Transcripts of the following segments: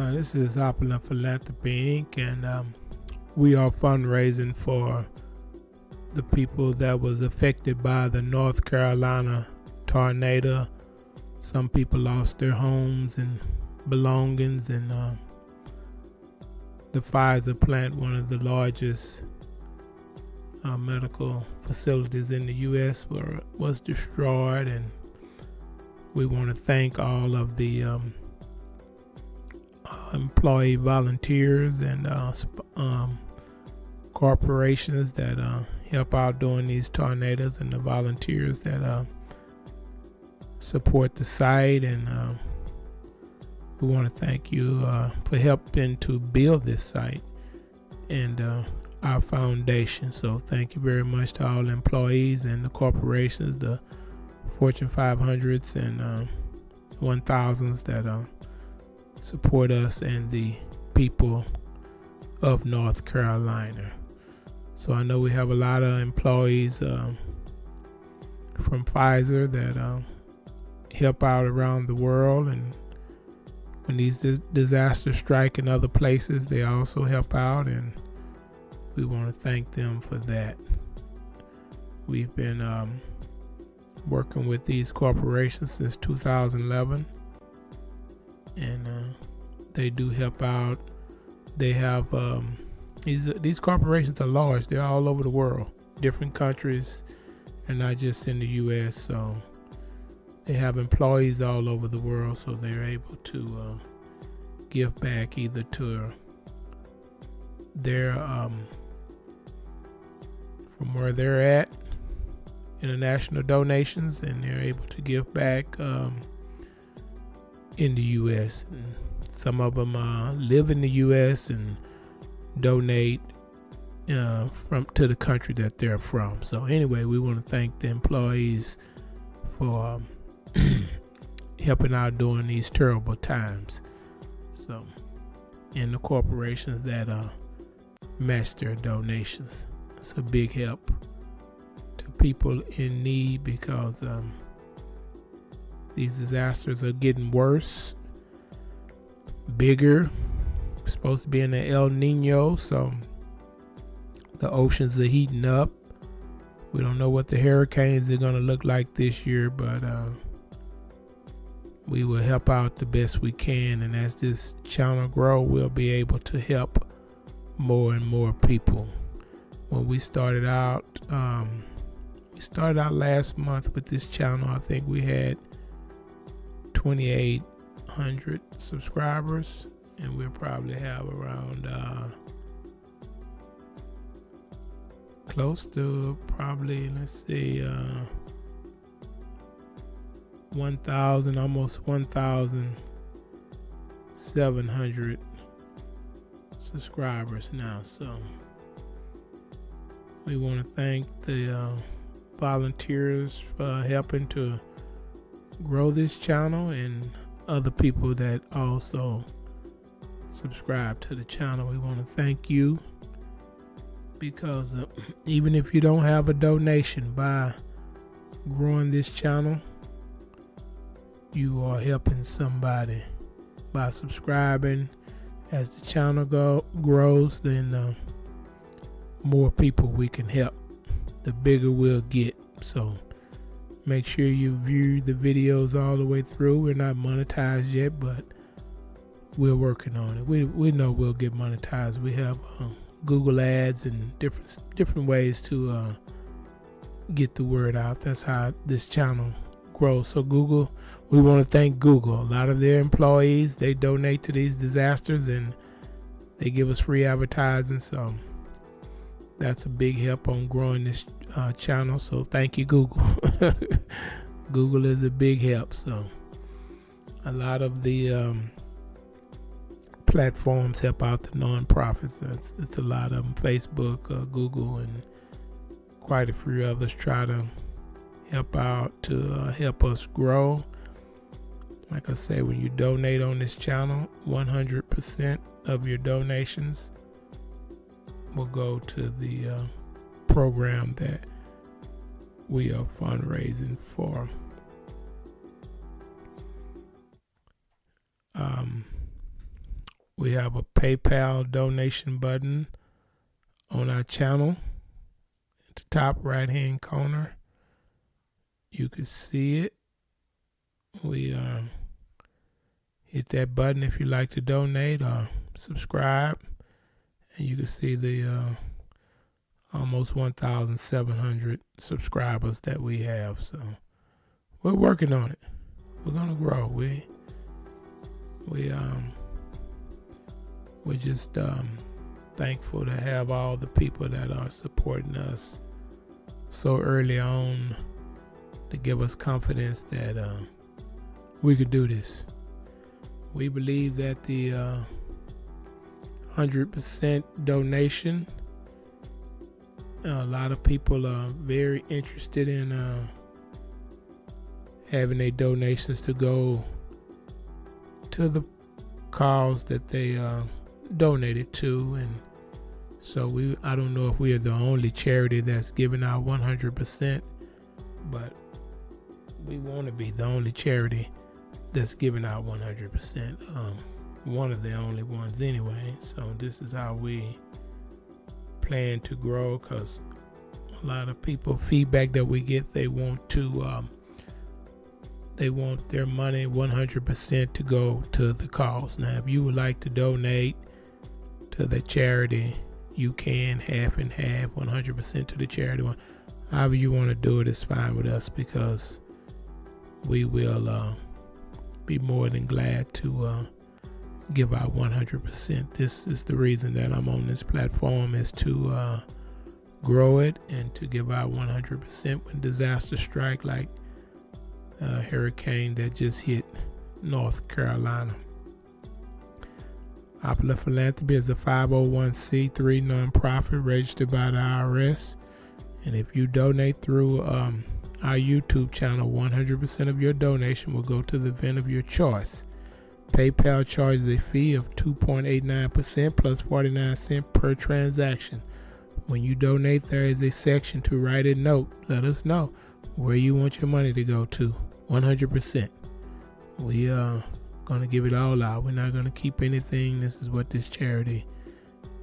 This is Opulent Philanthropy Inc. and we are fundraising for the people that was affected by the North Carolina tornado. Some people lost their homes and belongings, and the Pfizer plant, one of the largest medical facilities in the U.S., was destroyed. And we want to thank all of the employee volunteers and corporations that help out during these tornadoes, and the volunteers that support the site. And we want to thank you for helping to build this site and our foundation. So thank you very much to all employees and the corporations, the Fortune 500s and 1000s that support us and the people of North Carolina. So I know we have a lot of employees from Pfizer that help out around the world, and when these disasters strike in other places, they also help out, and we want to thank them for that. We've been working with these corporations since 2011, and they do help out. They have these corporations are large. They're all over the world, different countries, and not just in the U.S. So they have employees all over the world, so they're able to give back either to their from where they're at, international donations, and they're able to give back in the U.S. And some of them live in the U.S. and donate to the country that they're from. So anyway, we want to thank the employees for helping out during these terrible times. So, and the corporations that match their donations. It's a big help to people in need, because these disasters are getting worse, bigger. We're supposed to be in the El Nino, so the oceans are heating up. We don't know what the hurricanes are going to look like this year, but we will help out the best we can, and as this channel grows, we'll be able to help more and more people. When we started out last month with this channel, I think we had 2,800 subscribers, and we'll probably have around close to probably, 1,000, almost 1,700 subscribers now. So we want to thank the volunteers for helping to grow this channel, and other people that also subscribe to the channel. We want to thank you, because even if you don't have a donation, by growing this channel, you are helping somebody by subscribing. As the channel grows, then more people we can help, the bigger we'll get. So make sure you view the videos all the way through. We're not monetized yet, but we're working on it. We know we'll get monetized. We have Google ads and different ways to get the word out. That's how this channel grows. So Google, we want to thank Google. A lot of their employees, they donate to these disasters, and they give us free advertising. So that's a big help on growing this channel. So thank you, Google. Google is a big help. So a lot of the platforms help out the nonprofits. It's a lot of them. Facebook, Google, and quite a few others try to help out to help us grow. Like I say, when you donate on this channel, 100% of your donations will go to the program that we are fundraising for. We have a PayPal donation button on our channel. At the top right-hand corner, you can see it. We hit that button if you'd like to donate or subscribe, and you can see the almost 1,700 subscribers that we have. So we're working on it. We're gonna grow. We're just thankful to have all the people that are supporting us so early on to give us confidence that we could do this. We believe that the 100% donation, a lot of people are very interested in having their donations to go to the cause that they donated to, and so I don't know if we are the only charity that's giving out 100%, but we want to be the only charity that's giving out 100%. One of the only ones anyway. So this is how we plan to grow, because a lot of people feedback that we get, they want their money 100% to go to the cause. Now, if you would like to donate to the charity, you can half and half, 100% to the charity. However you want to do it is fine with us, because we will be more than glad to give out 100%. This is the reason that I'm on this platform, is to grow it and to give out 100% when disasters strike, like hurricane that just hit North Carolina. Opulent Philanthropy is a 501c3 nonprofit registered by the IRS, and if you donate through our YouTube channel, 100% of your donation will go to the event of your choice. PayPal charges a fee of 2.89% plus 49 cents per transaction. When you donate, there is a section to write a note. Let us know where you want your money to go to. 100%. We are going to give it all out. We're not going to keep anything. This is what this charity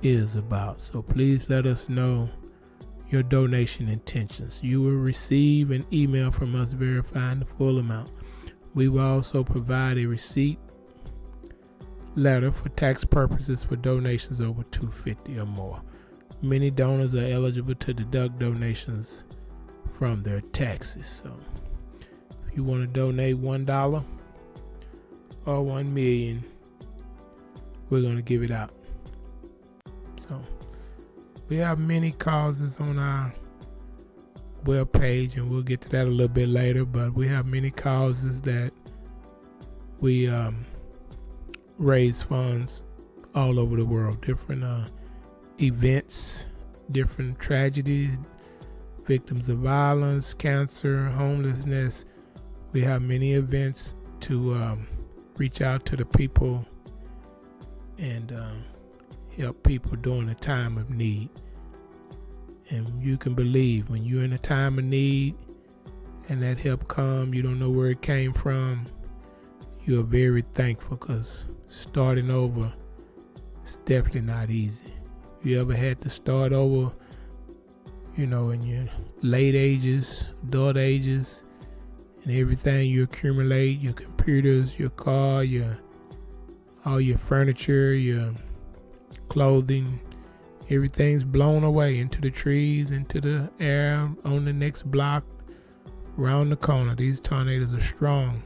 is about. So please let us know your donation intentions. You will receive an email from us verifying the full amount. We will also provide a receipt letter for tax purposes for donations over $250 or more. Many donors are eligible to deduct donations from their taxes. So if you want to donate $1 or $1 million, we're going to give it out. So we have many causes on our webpage, and we'll get to that a little bit later, but we have many causes that we raise funds all over the world. Different events, different tragedies, victims of violence, cancer, homelessness. We have many events to reach out to the people and help people during a time of need. And you can believe, when you're in a time of need and that help come, you don't know where it came from, you're very thankful, because starting over is definitely not easy. If you ever had to start over, in your late ages, adult ages, and everything you accumulate, your computers, your car, all your furniture, your clothing, everything's blown away into the trees, into the air, on the next block, around the corner. These tornadoes are strong.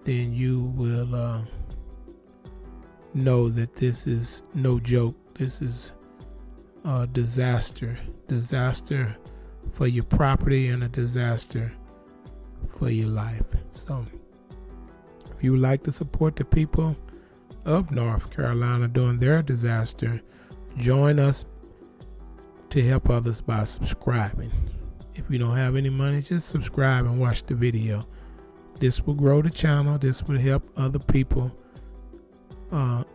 Then you will know that this is no joke. This is a disaster for your property and a disaster for your life. So if you would like to support the people of North Carolina during their disaster, join us to help others by subscribing. If you don't have any money, just subscribe and watch the video. This will grow the channel. This will help other people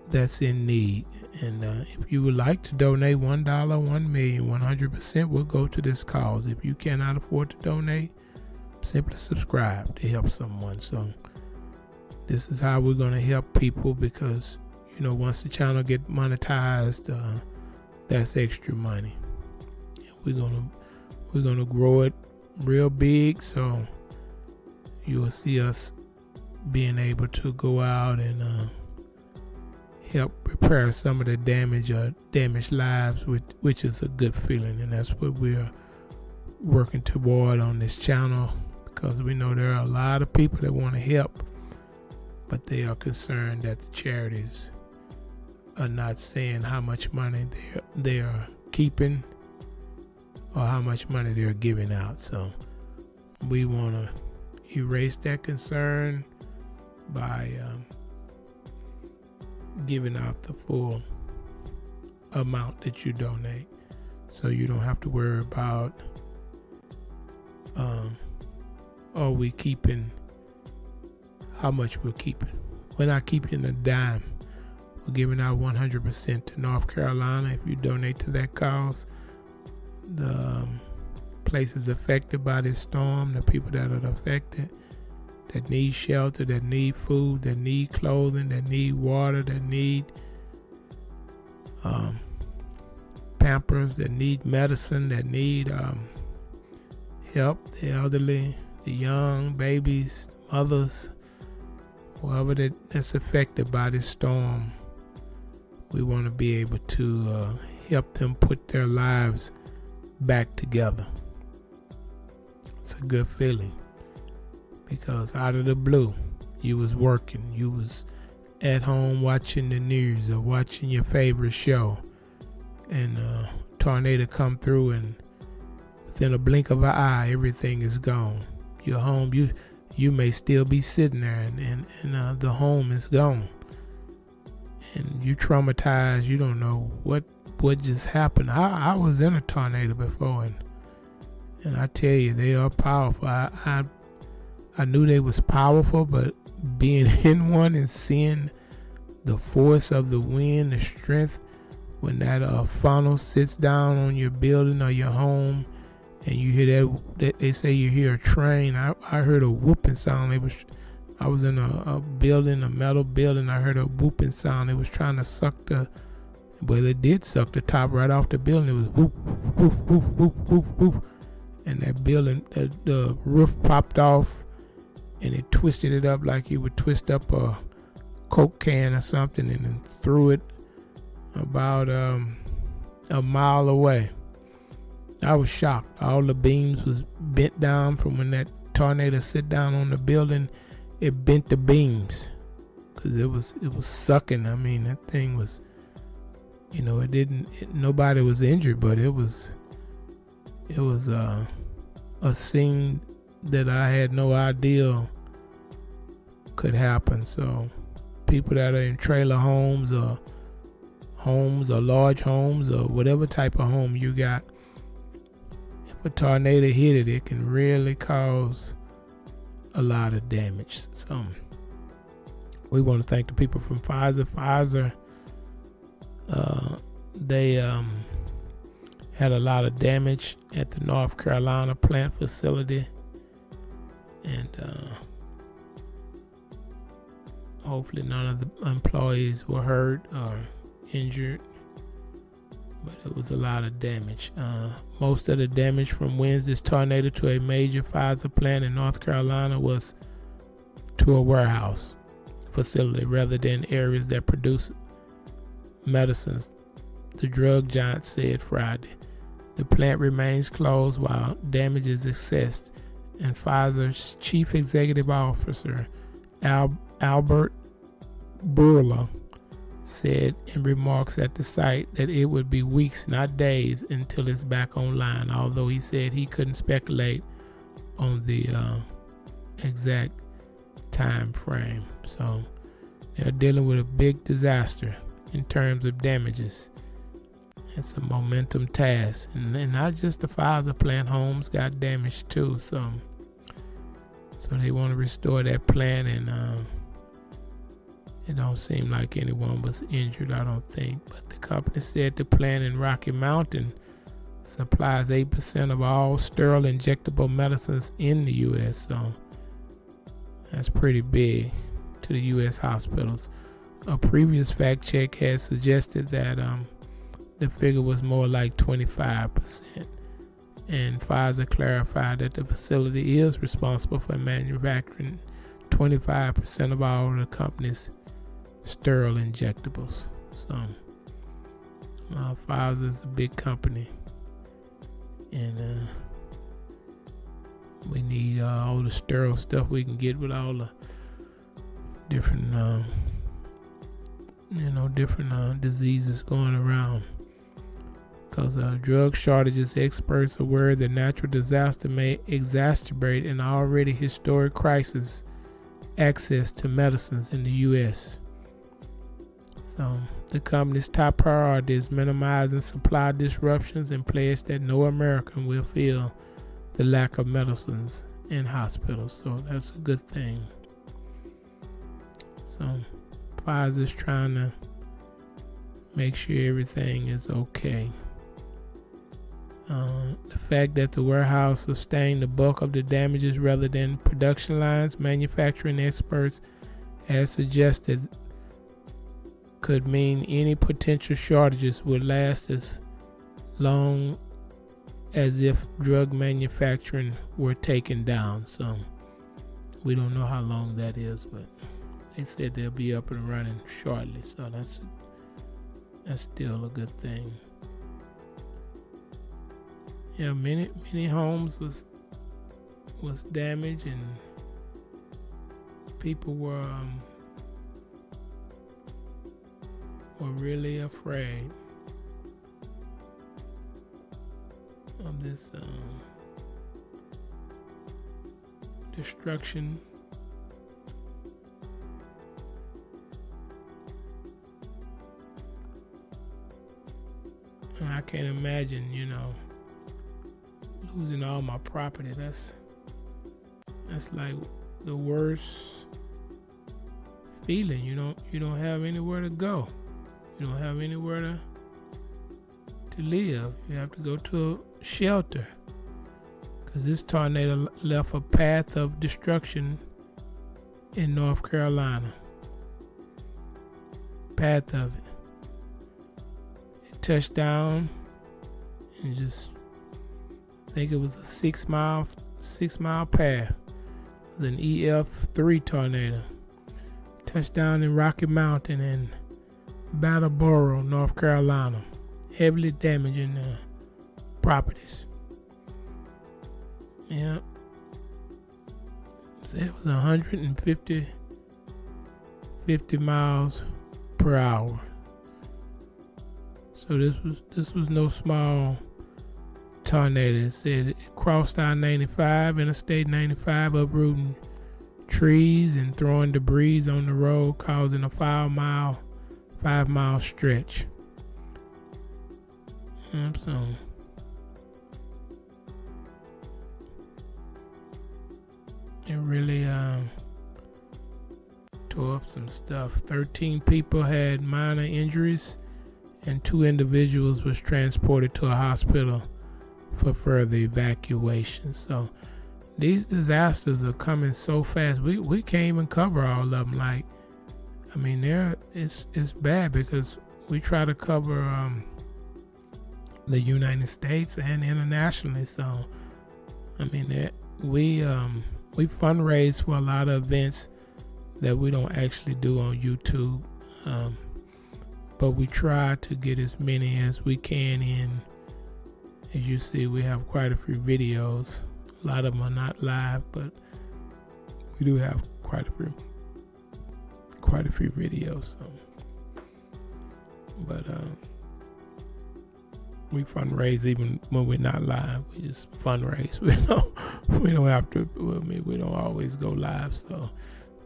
that's in need. And if you would like to donate $1, $1 million, 100% will go to this cause. If you cannot afford to donate, simply subscribe to help someone. So this is how we're going to help people, because once the channel get monetized, that's extra money. We're gonna grow it real big, so you will see us being able to go out and help repair some of the damaged lives, which is a good feeling, and that's what we're working toward on this channel, because we know there are a lot of people that want to help, but they are concerned that the charities are not saying how much money they are keeping or how much money they're giving out. So we want to erase that concern by giving out the full amount that you donate, so you don't have to worry about are we keeping, how much we're keeping. We're not keeping a dime. We're giving out 100% to North Carolina. If you donate to that cause, the places affected by this storm, the people that are affected, that need shelter, that need food, that need clothing, that need water, that need Pampers, that need medicine, that need help, the elderly, the young, babies, mothers, whoever that's affected by this storm. We want to be able to help them put their lives back together. It's a good feeling, because out of the blue, you was working, you was at home watching the news or watching your favorite show, and a tornado come through, and within a blink of an eye, everything is gone. You're home, you may still be sitting there, and the home is gone, and you traumatized. You don't know what just happened. I was in a tornado before, and I tell you, they are powerful. I knew they was powerful, but being in one and seeing the force of the wind, the strength, when that funnel sits down on your building or your home, and you hear that they say you hear a train. I heard a whooping sound. I was in a building, a metal building. I heard a whooping sound. It was trying to suck it did suck the top right off the building. It was whoop, whoop, whoop, whoop, whoop, whoop. And that building, the roof popped off, and it twisted it up like you would twist up a Coke can or something, and then threw it about a mile away. I was shocked. All the beams was bent down from when that tornado sit down on the building. It bent the beams because it was sucking. I mean, that thing was, nobody was injured, but it was a scene that I had no idea could happen. So people that are in trailer homes or large homes or whatever type of home you got, if a tornado hit it can really cause a lot of damage. So we want to thank the people from Pfizer. Pfizer, they had a lot of damage at the North Carolina plant facility, and hopefully none of the employees were hurt or injured, but it was a lot of damage. Most of the damage from Wednesday's tornado to a major Pfizer plant in North Carolina was to a warehouse facility rather than areas that produce medicines, the drug giant said Friday. The plant remains closed while damage is assessed, and Pfizer's chief executive officer, Albert Bourla, said in remarks at the site that it would be weeks, not days, until it's back online, although he said he couldn't speculate on the exact time frame. So they're dealing with a big disaster in terms of damages. It's a momentum task, and not just the Pfizer plant. Homes got damaged too, so they want to restore that plant, and it don't seem like anyone was injured, I don't think. But the company said the plant in Rocky Mountain supplies 8% of all sterile injectable medicines in the U.S., so that's pretty big to the U.S. hospitals. a previous fact check had suggested that the figure was more like 25%. And Pfizer clarified that the facility is responsible for manufacturing 25% of all the company's sterile injectables. So Pfizer is a big company, and we need all the sterile stuff we can get with all the different diseases going around. Because drug shortages, experts are worried that natural disaster may exacerbate an already historic crisis access to medicines in the U.S. So the company's top priority is minimizing supply disruptions and pledge that no American will feel the lack of medicines in hospitals. So that's a good thing. So Pfizer's trying to make sure everything is okay. The fact that the warehouse sustained the bulk of the damages rather than production lines, manufacturing experts has suggested could mean any potential shortages would last as long as if drug manufacturing were taken down. So we don't know how long that is, but they said they'll be up and running shortly. So that's still a good thing. Yeah, many homes was damaged, and people were really afraid of this destruction. And I can't imagine, losing all my property. That's like the worst feeling. You don't have anywhere to go. You don't have anywhere to live. You have to go to a shelter, because this tornado left a path of destruction in North Carolina. Path of it. It touched down and just, I think it was a 6 mile path. It was an EF3 tornado. Touched down in Rocky Mountain and Battleboro, North Carolina, heavily damaging properties. Yeah, so it was 150 miles per hour. So this was no small tornado. It said it crossed I-95, Interstate 95, uprooting trees and throwing debris on the road, causing a 5 mile stretch. So it really tore up some stuff. 13 people had minor injuries, and 2 individuals was transported to a hospital for further evacuation. So these disasters are coming so fast. We can't even cover all of them. Like, I mean, it's bad, because we try to cover the United States and internationally. So, I mean, we fundraise for a lot of events that we don't actually do on YouTube, but we try to get as many as we can in. As you see, we have quite a few videos. A lot of them are not live, but we do have quite a few videos. So. But we fundraise even when we're not live. We just fundraise. We don't have to. We don't always go live. So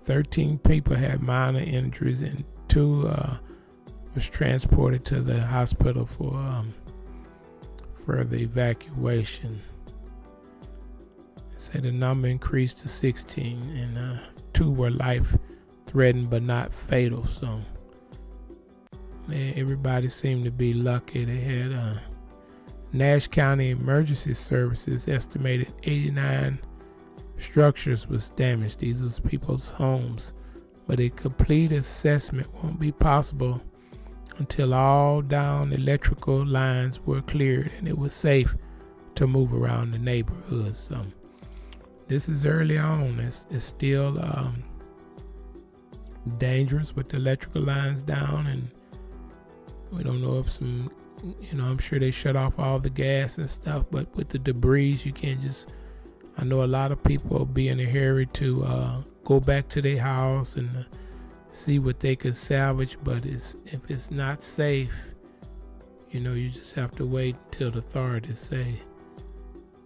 13 people had minor injuries, and 2 was transported to the hospital for further evacuation. It said the number increased to 16, and 2 were life-threatening but not fatal. So everybody seemed to be lucky. They had Nash County Emergency Services estimated 89 structures was damaged. These was people's homes, but a complete assessment won't be possible until all down electrical lines were cleared and it was safe to move around the neighborhood. So this is early on. It's still dangerous with the electrical lines down, and we don't know if some, I'm sure they shut off all the gas and stuff, but with the debris, you can't just, I know a lot of people will be in a hurry to go back to their house and see what they could salvage, but if it's not safe, you just have to wait till the authorities say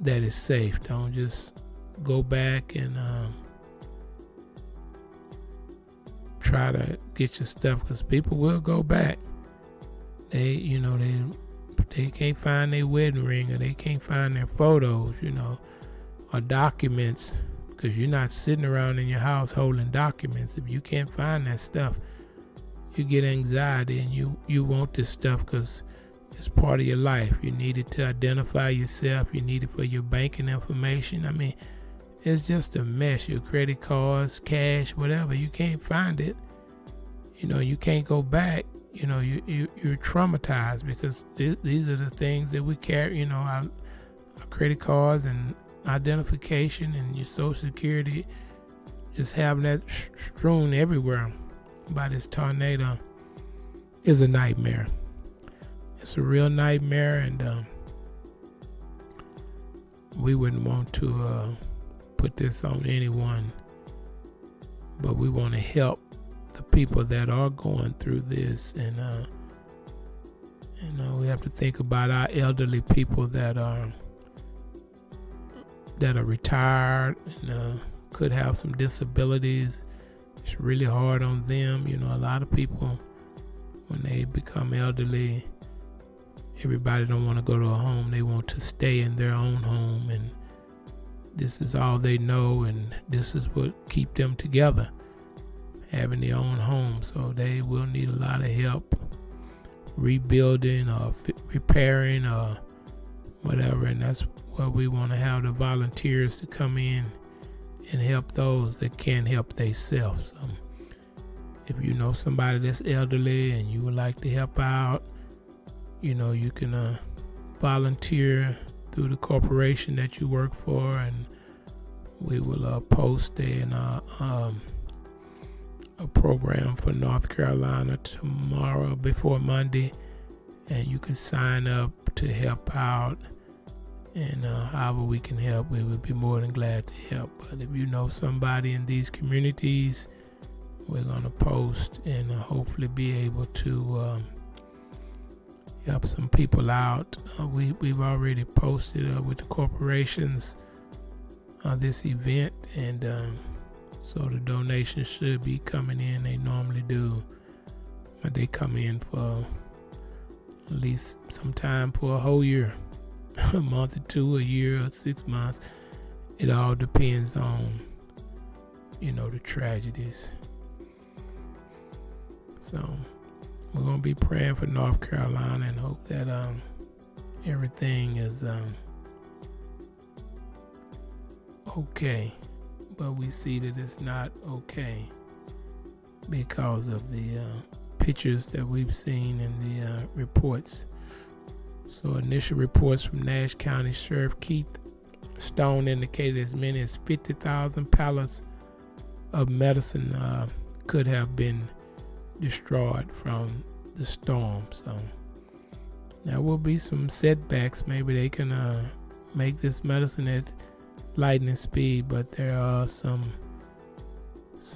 that it's safe. Don't just go back and try to get your stuff, because people will go back. They can't find their wedding ring, or they can't find their photos, or documents, because you're not sitting around in your house holding documents. If you can't find that stuff, you get anxiety, and you want this stuff because it's part of your life. You need it to identify yourself. You need it for your banking information. I mean, it's just a mess. Your credit cards, cash, whatever. You can't find it. You can't go back. You're traumatized, because these are the things that we carry. Our credit cards and identification and your social security, just having that strewn everywhere by this tornado is a nightmare. It's a real nightmare, and we wouldn't want to put this on anyone, but we want to help the people that are going through this, and we have to think about our elderly people that are retired and could have some disabilities. It's really hard on them. A lot of people, when they become elderly, everybody don't want to go to a home. They want to stay in their own home, and this is all they know, and this is what keep them together, having their own home. So they will need a lot of help rebuilding or repairing or whatever, and that's where we want to have the volunteers to come in and help those that can't help themselves. So if you know somebody that's elderly and you would like to help out, you can volunteer through the corporation that you work for, and we will post a program for North Carolina tomorrow before Monday, and you can sign up to help out. And however we can help, we would be more than glad to help. But if you know somebody in these communities, we're going to post and hopefully be able to help some people out. We've already posted with the corporations this event, and so the donations should be coming in. They normally do, but they come in for at least some time for a whole year. A month or two, a year, or 6 months. It all depends on, the tragedies. So we're going to be praying for North Carolina and hope that everything is okay. But we see that it's not okay because of the pictures that we've seen in the reports. So initial reports from Nash County Sheriff Keith Stone indicated as many as 50,000 pallets of medicine could have been destroyed from the storm. So there will be some setbacks. Maybe they can make this medicine at lightning speed, but there are some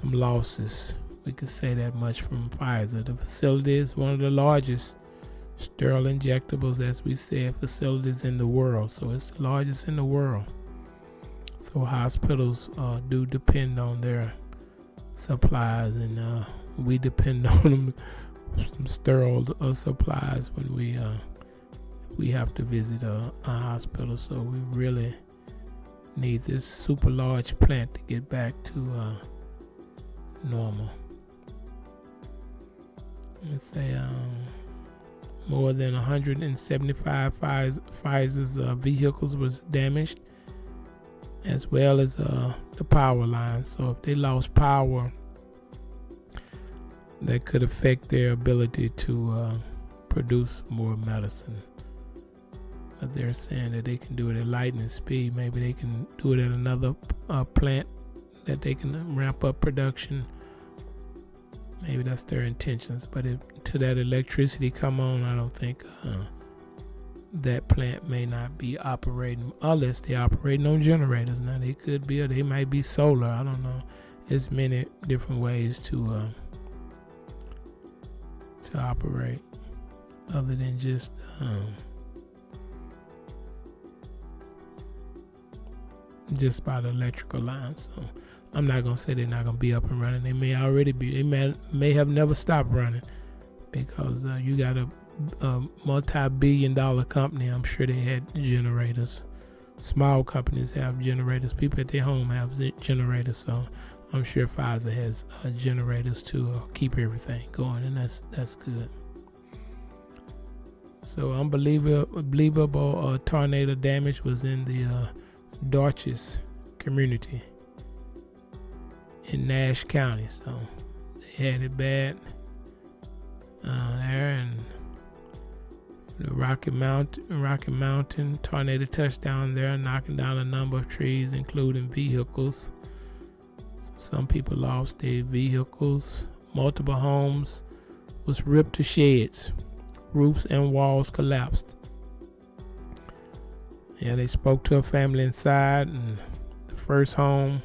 losses. We could say that much from Pfizer. The facility is one of the largest sterile injectables, as we said, facilities in the world. So it's the largest in the world. So hospitals do depend on their supplies, and we depend on them, some sterile supplies when we have to visit a hospital. So we really need this super large plant to get back to normal. Let's say more than 175 Pfizer's vehicles was damaged, as well as the power line. So if they lost power that could affect their ability to produce more medicine. But they're saying that they can do it at lightning speed. Maybe they can do it at another plant that they can ramp up production. Maybe that's their intentions. But if to that electricity come on, I don't think that plant may not be operating unless they're operating on generators. Now they could be, or they might be solar. I don't know. There's many different ways to operate other than just by the electrical line. So I'm not gonna say they're not gonna be up and running. They may already be. They may have never stopped running, because you got a multi-billion-dollar company. I'm sure they had generators. Small companies have generators. People at their home have generators. So I'm sure Pfizer has generators to keep everything going, and that's good. So unbelievable tornado damage was in the Dortches community in Nash County. So they had it bad there, and the Rocky Mountain tornado touched down there, knocking down a number of trees, including vehicles. So some people lost their vehicles. Multiple homes was ripped to shreds. Roofs and walls collapsed. Yeah, they spoke to a family inside and the first home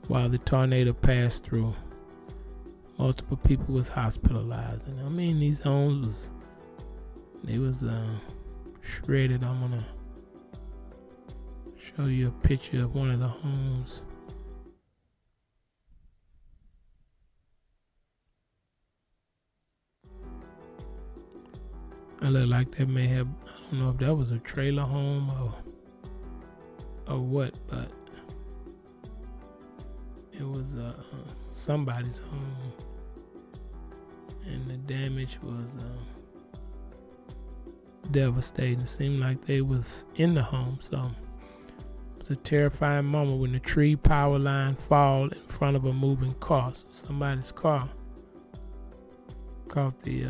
while the tornado passed through. Multiple people was hospitalized. And I mean, these homes was shredded. I'm gonna show you a picture of one of the homes. I look like that may have, I don't know if that was a trailer home or what, but it was somebody's home, and the damage was devastating. It seemed like they was in the home. So it was a terrifying moment when the tree power line fall in front of a moving car. So somebody's car caught the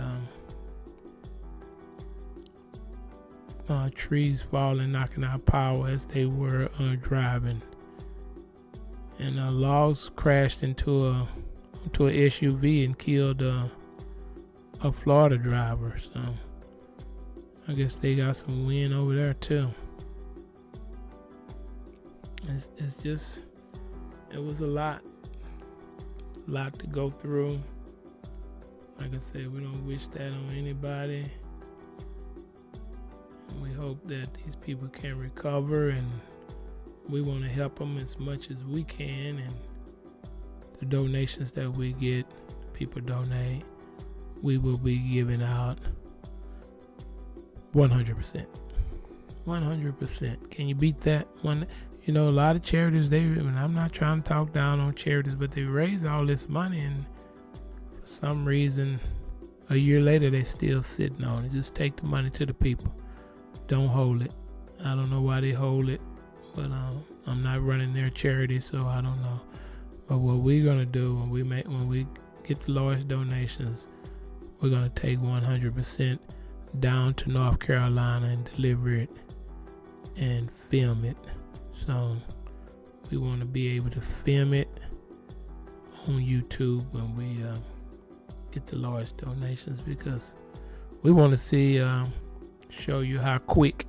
trees falling, knocking out power as they were driving. And logs crashed into an SUV and killed a Florida driver. So I guess they got some wind over there too. It's just, it was a lot to go through. Like I said, we don't wish that on anybody. And we hope that these people can recover, and we want to help them as much as we can. And the donations that we get, people donate, we will be giving out 100%. 100%. Can you beat that? A lot of charities, I'm not trying to talk down on charities, but they raise all this money, and for some reason, a year later, they're still sitting on it. Just take the money to the people. Don't hold it. I don't know why they hold it, but I'm not running their charity, so I don't know. But what we're gonna do when we get the large donations, we're gonna take 100% down to North Carolina and deliver it and film it. So we want to be able to film it on YouTube when we get the large donations, because we want to see, show you how quick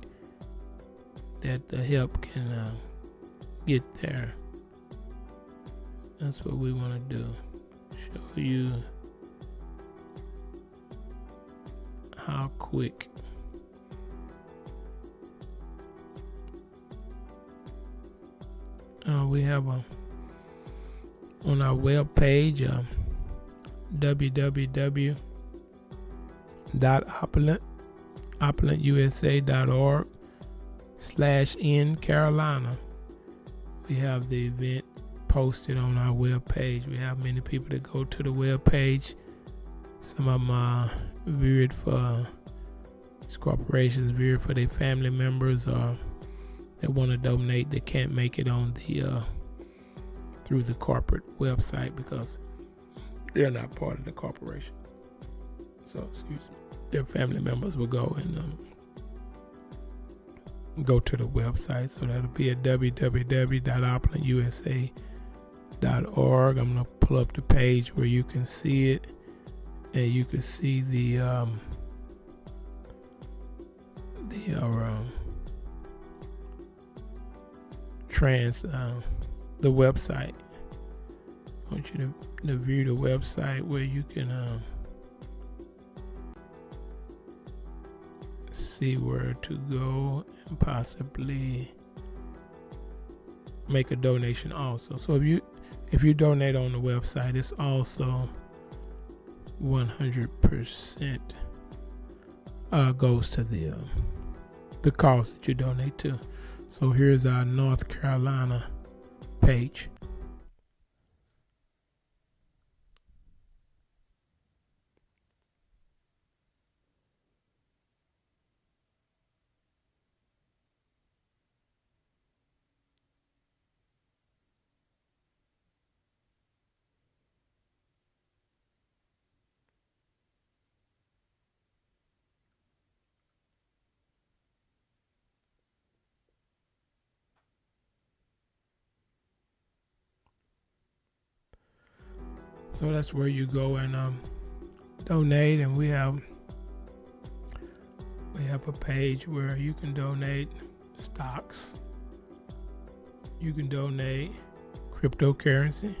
that the help can get there. That's what we want to do. Show you how quick. We have on our web page, www.opulentusa.org/in Carolina. We have the event posted on our web page. We have many people that go to the web page. Some of them are viewed for these corporations, viewed for their family members, or that want to donate. They can't make it on the through the corporate website because they're not part of the corporation. So, excuse me. Their family members will go and go to the website. So that'll be at www.opulentusa.org. I'm going to pull up the page where you can see it, and you can see the website. I want you to view the website where you can see where to go and possibly make a donation also. So if you donate on the website, it's also 100% goes to the cause that you donate to. So here's our North Carolina page. So that's where you go and donate, and we have a page where you can donate stocks, you can donate cryptocurrency.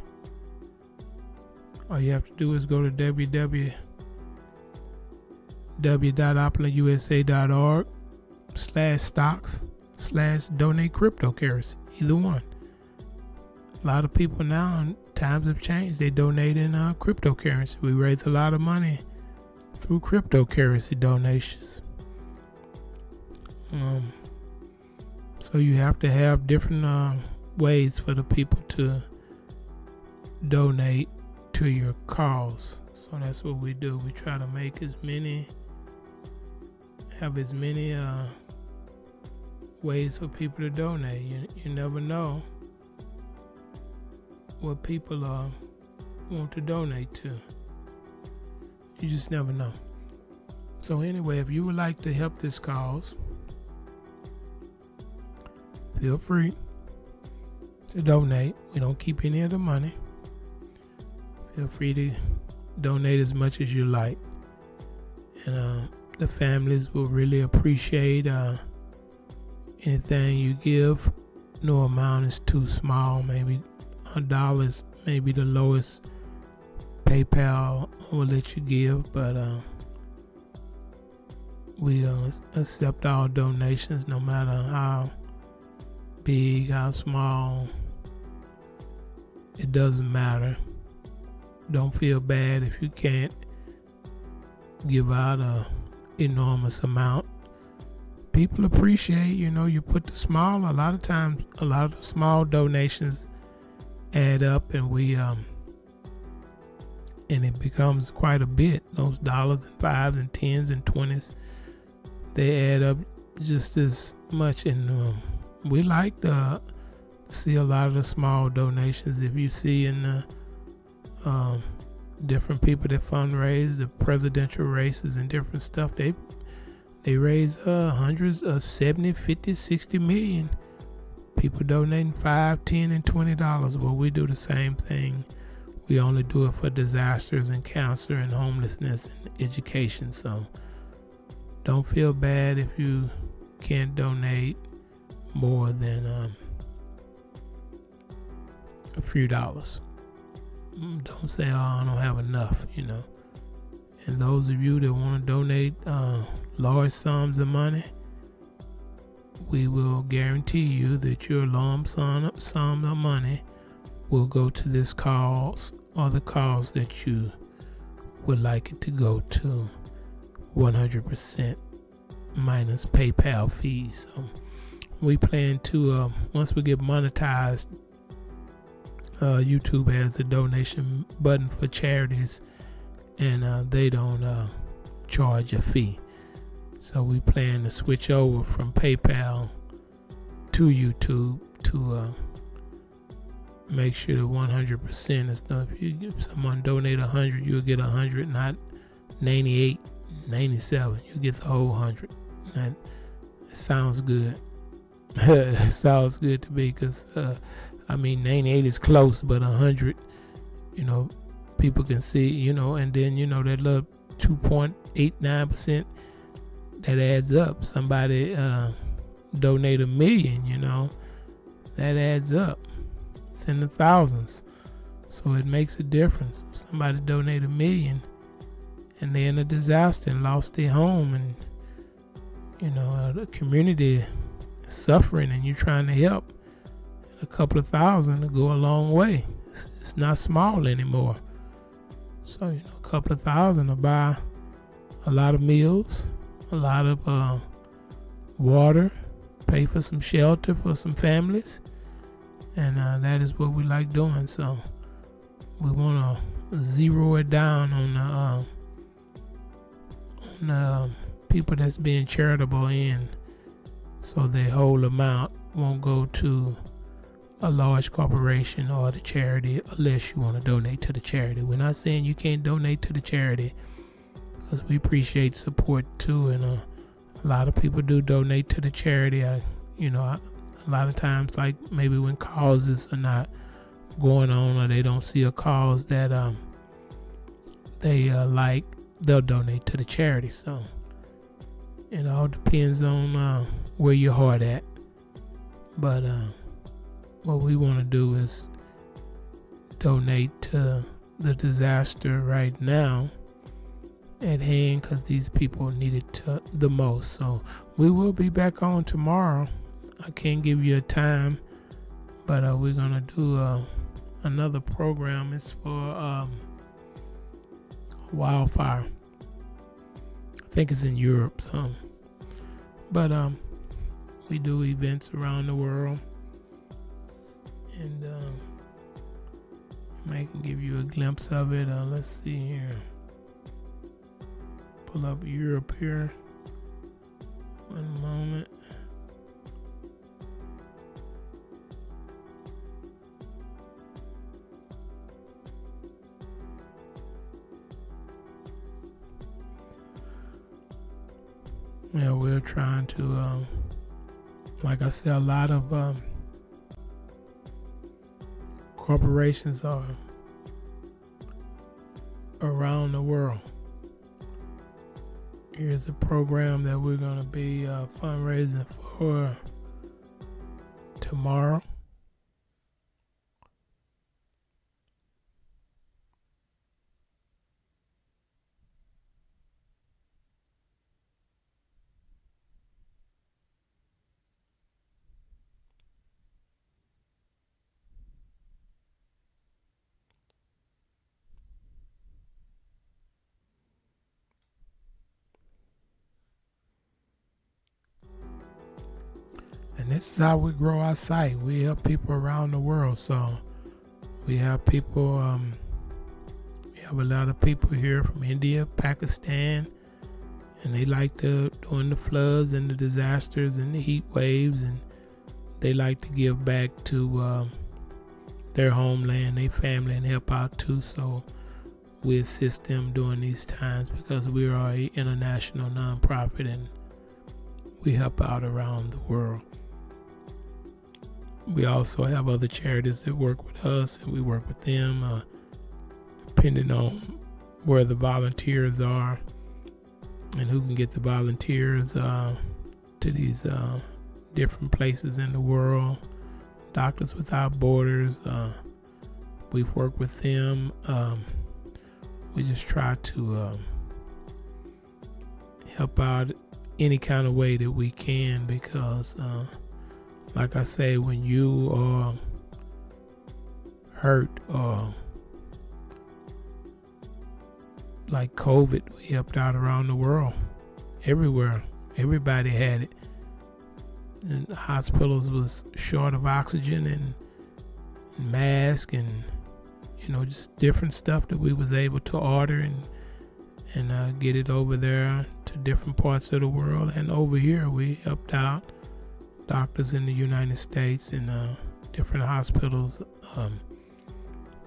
All you have to do is go to www.opulentusa.org/stocks/donate cryptocurrency. Either one. A lot of people now, times have changed, they donate in cryptocurrency. We raise a lot of money through cryptocurrency donations. So you have to have different ways for the people to donate to your cause. So that's what we do. We try to make have as many ways for people to donate. You never know what people want to donate to. You just never know. So anyway, if you would like to help this cause, feel free to donate. We don't keep any of the money. Feel free to donate as much as you like. And the families will really appreciate anything you give. No amount is too small. Maybe $1 is maybe the lowest PayPal will let you give, but we accept all donations, no matter how big, how small. It doesn't matter. Don't feel bad if you can't give out a enormous amount. People appreciate, you put a lot of times, a lot of the small donations add up, and and it becomes quite a bit. Those dollars and fives and tens and 20s, they add up just as much. And we like to see a lot of the small donations. If you see in the different people that fundraise, the presidential races and different stuff, they raise hundreds of 70, 50, 60 million. People donating $5, $10, and $20. Well, we do the same thing. We only do it for disasters and cancer and homelessness and education. So don't feel bad if you can't donate more than a few dollars. Don't say, I don't have enough, And those of you that want to donate large sums of money, we will guarantee you that your lump sum of money will go to this cause or the cause that you would like it to go to, 100% minus PayPal fees. So we plan to, once we get monetized, YouTube has a donation button for charities, and they don't charge a fee. So we plan to switch over from PayPal to YouTube to make sure that 100% is done. If someone donate 100, you'll get 100, not 98, 97. You'll get the whole 100. That sounds good. It sounds good to me, because 98 is close, but 100, people can see, and then that little 2.89%, that adds up. Somebody donate $1 million, that adds up. It's in the thousands, so it makes a difference. If somebody donate $1 million and they're in a disaster and lost their home, and the community is suffering, and you're trying to help, a couple of thousand to go a long way. It's not small anymore. So a couple of thousand will buy a lot of meals, a lot of water, pay for some shelter for some families. And that is what we like doing. So we want to zero it down on the people that's being charitable in, so the whole amount won't go to a large corporation or the charity, unless you want to donate to the charity. We're not saying you can't donate to the charity, because we appreciate support too, and a lot of people do donate to the charity. A lot of times, like maybe when causes are not going on, or they don't see a cause that they like, they'll donate to the charity. So it all depends on where your heart at. But what we want to do is donate to the disaster right now at hand, because these people need it the most. So we will be back on tomorrow. I can't give you a time, but we're gonna do another program. It's for wildfire. I think it's in Europe. So, but we do events around the world, and I can give you a glimpse of it. Let's see here. Pull up Europe here. One moment. Yeah, we're trying to, like I said, a lot of corporations are around the world. Here's a program that we're going to be fundraising for tomorrow. And this is how we grow our site. We help people around the world. So we have people, we have a lot of people here from India, Pakistan, and they like during the floods and the disasters and the heat waves, and they like to give back to their homeland, their family, and help out too. So we assist them during these times, because we are an international nonprofit, and we help out around the world. We also have other charities that work with us, and we work with them depending on where the volunteers are and who can get the volunteers to these different places in the world. Doctors Without Borders, we've worked with them. We just try to help out any kind of way that we can, because like I say, when you are hurt, or like COVID, we helped out around the world, everywhere. Everybody had it. And the hospitals was short of oxygen and masks, and just different stuff that we was able to order and get it over there to different parts of the world. And over here we helped out doctors in the United States, and different hospitals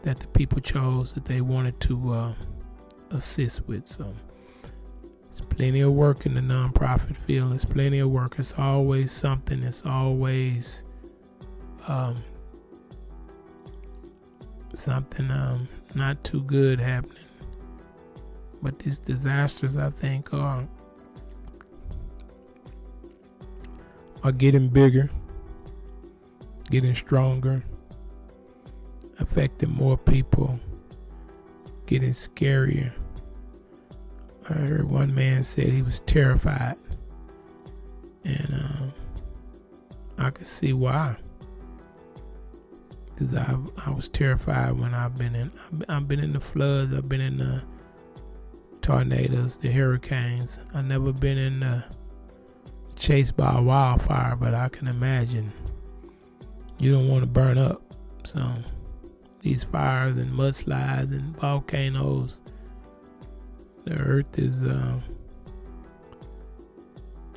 that the people chose that they wanted to assist with. So there's plenty of work in the nonprofit field. There's plenty of work. It's always something. It's always something not too good happening. But these disasters, I think, are getting bigger, getting stronger, affecting more people, getting scarier. I heard one man said he was terrified, and I could see why. Because I was terrified when I've been in the floods, I've been in the tornadoes, the hurricanes. I've never been in the chased by a wildfire, but I can imagine you don't want to burn up. So these fires and mudslides and volcanoes, the earth is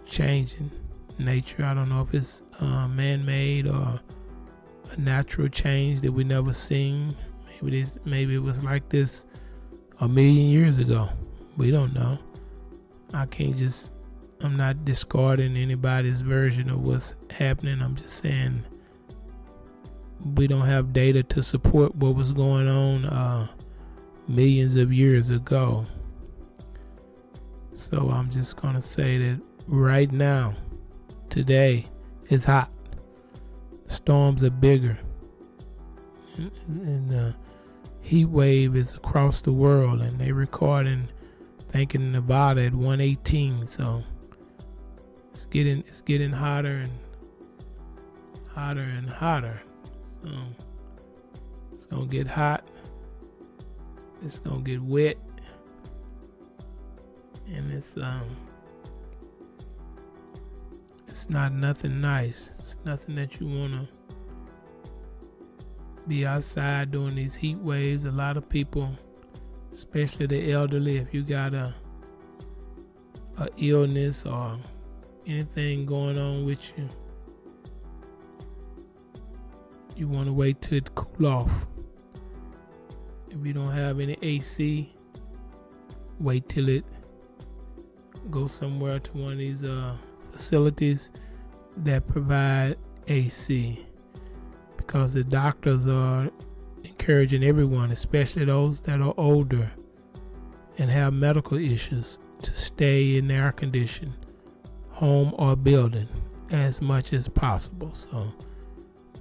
changing. Nature, I don't know if it's man-made or a natural change that we never seen. Maybe it was like this 1,000,000 years ago. We don't know. I'm not discarding anybody's version of what's happening. I'm just saying we don't have data to support what was going on millions of years ago. So I'm just going to say that right now, today, it's hot. Storms are bigger. And the heat wave is across the world, and they recording, thinking in Nevada at 118. So it's getting hotter and hotter and hotter. So it's gonna get hot. It's gonna get wet, and it's not nothing nice. It's nothing that you wanna be outside during these heat waves. A lot of people, especially the elderly, if you got a illness or anything going on with you, you want to wait till it cool off. If you don't have any AC, wait till it go somewhere to one of these facilities that provide AC, because the doctors are encouraging everyone, especially those that are older and have medical issues, to stay in the air conditioned home or building as much as possible. So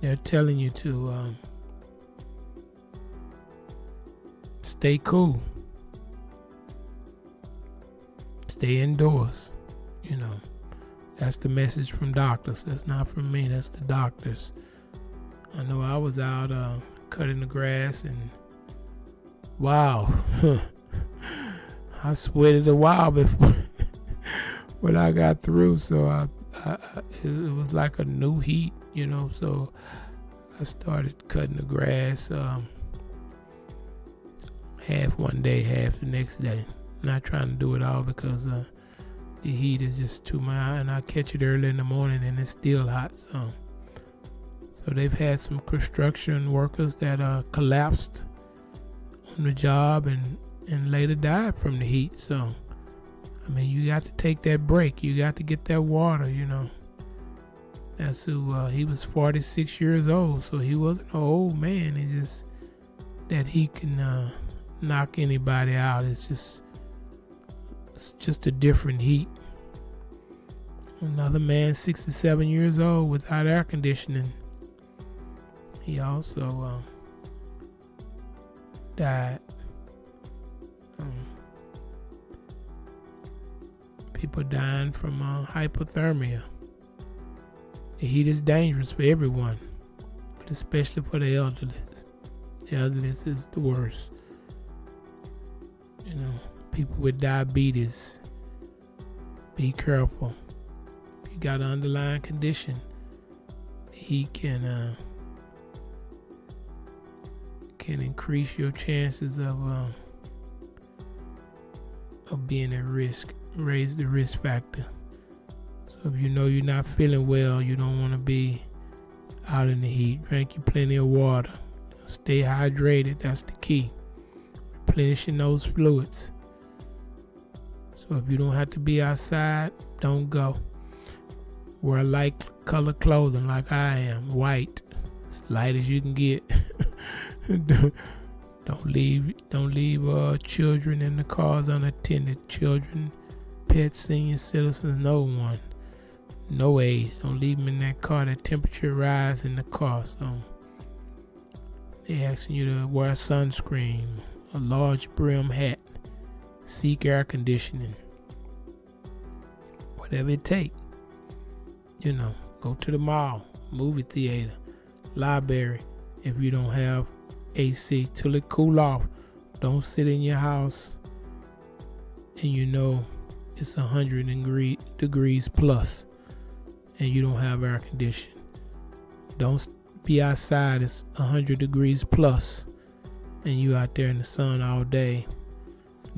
they're telling you to stay cool, stay indoors. You know, that's the message from doctors. That's not from me, that's the doctors. I know I was out cutting the grass, and wow, I sweated a while before when I got through. So it was like a new heat, you know. So I started cutting the grass, half one day, half the next day. Not trying to do it all because the heat is just too much, and I catch it early in the morning and it's still hot. So they've had some construction workers that collapsed on the job and later died from the heat. So, I mean, you got to take that break. You got to get that water, you know. That's who, he was 46 years old, so he wasn't an old man. It's just that he can knock anybody out. It's just a different heat. Another man, 67 years old, without air conditioning. He also died. People dying from hypothermia. The heat is dangerous for everyone, but especially for the elderly. The elderly is the worst. You know, people with diabetes, be careful. If you got an underlying condition, the heat can increase your chances of being at risk, raise the risk factor. So if you know you're not feeling well, you don't want to be out in the heat. Drink you plenty of water. Stay hydrated. That's the key. Replenishing those fluids. So if you don't have to be outside, don't go. Wear light color clothing like I am, white, as light as you can get. Don't leave children in the cars unattended. Children, pets, senior citizens, no one, no age. Don't leave them in that car. That temperature rise in the car. So they asking you to wear sunscreen, a large brim hat, seek air conditioning, whatever it take. Go to the mall, movie theater, library. If you don't have AC, till it cool off. Don't sit in your house and it's 100 degrees plus and you don't have air conditioning. Don't be outside, it's 100 degrees plus and you out there in the sun all day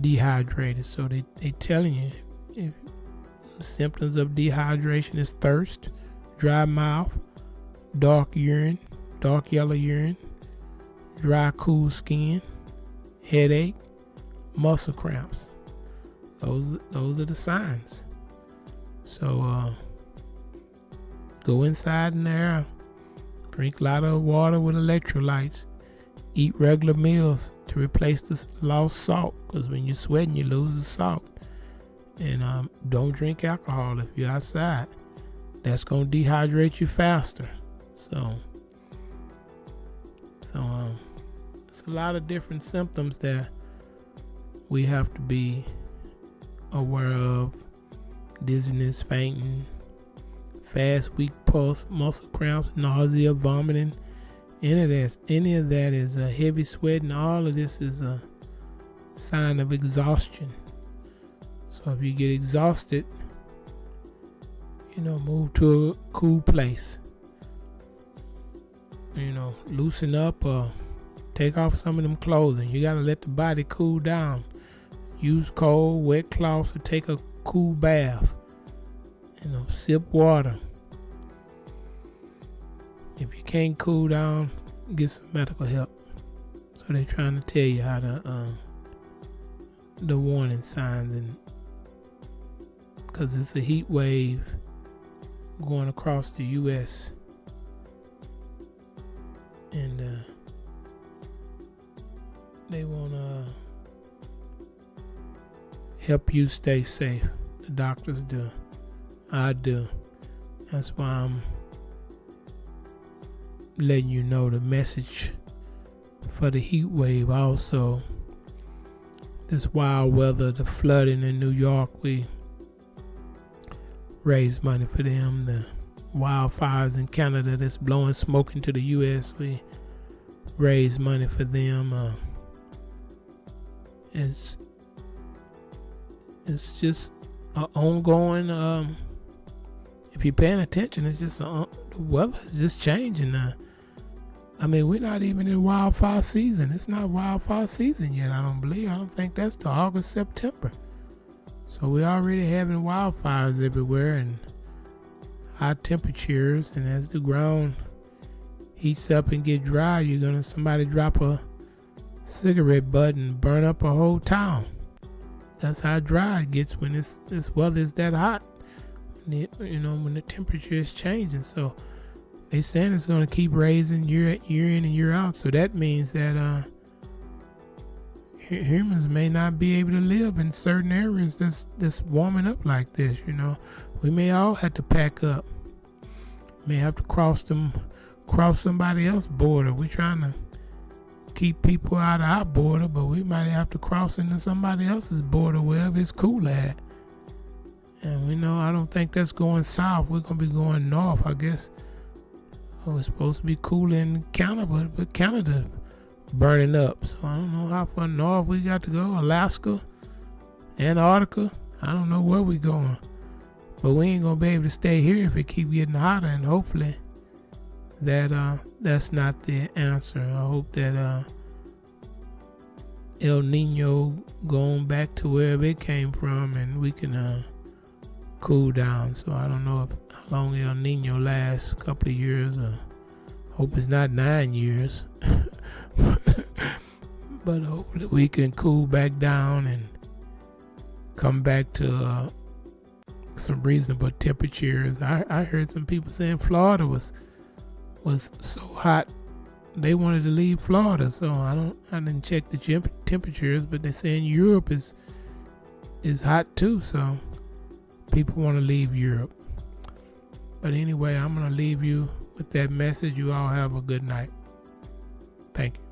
dehydrated. So they telling you, if symptoms of dehydration is thirst, dry mouth, dark yellow urine, dry cool skin, headache, muscle cramps. Those are the signs. So go inside in there, drink a lot of water with electrolytes, eat regular meals to replace the lost salt, because when you're sweating you lose the salt. And don't drink alcohol if you're outside. That's going to dehydrate you faster. So it's a lot of different symptoms that we have to be aware of. Dizziness, fainting, fast, weak pulse, muscle cramps, nausea, vomiting. Any of that is a heavy sweating. All of this is a sign of exhaustion. So if you get exhausted, move to a cool place. Loosen up or take off some of them clothing. You gotta let the body cool down. Use cold, wet cloths or take a cool bath. Sip water. If you can't cool down, get some medical help. So they're trying to tell you how to the warning signs, and because it's a heat wave going across the U.S. and they want to help you stay safe. The doctors do. I do. That's why I'm letting you know the message for the heat wave. Also, this wild weather, the flooding in New York, we raise money for them. The wildfires in Canada that's blowing smoke into the U.S., we raise money for them. It's just an ongoing. If you're paying attention, it's just the weather is just changing. We're not even in wildfire season. It's not wildfire season yet. I don't think that's till August, September. So we're already having wildfires everywhere and high temperatures. And as the ground heats up and get dry, somebody drop a cigarette butt and burn up a whole town. That's how dry it gets when this weather is that hot. When the temperature is changing. So they saying it's going to keep raising year in and year out. So that means that humans may not be able to live in certain areas that's warming up like this. We may all have to pack up. May have to cross somebody else's border. We're trying to keep people out of our border, but we might have to cross into somebody else's border wherever it's cool at. And I don't think that's going south. We're going to be going north, I guess. It's supposed to be cool in Canada, but Canada burning up. So I don't know how far north we got to go. Alaska, Antarctica. I don't know where we're going. But we ain't going to be able to stay here if it keep getting hotter. And hopefully that's not the answer. I hope that El Nino going back to wherever it came from and we can cool down. So I don't know how long El Nino lasts, a couple of years or Hope it's not 9 years. But hopefully we can cool back down and come back to some reasonable temperatures. I heard some people saying Florida was so hot they wanted to leave Florida. So I didn't check the temperatures, but they're saying Europe is hot too. So people want to leave Europe. But anyway, I'm gonna leave you with that message. You all have a good night. Thank you.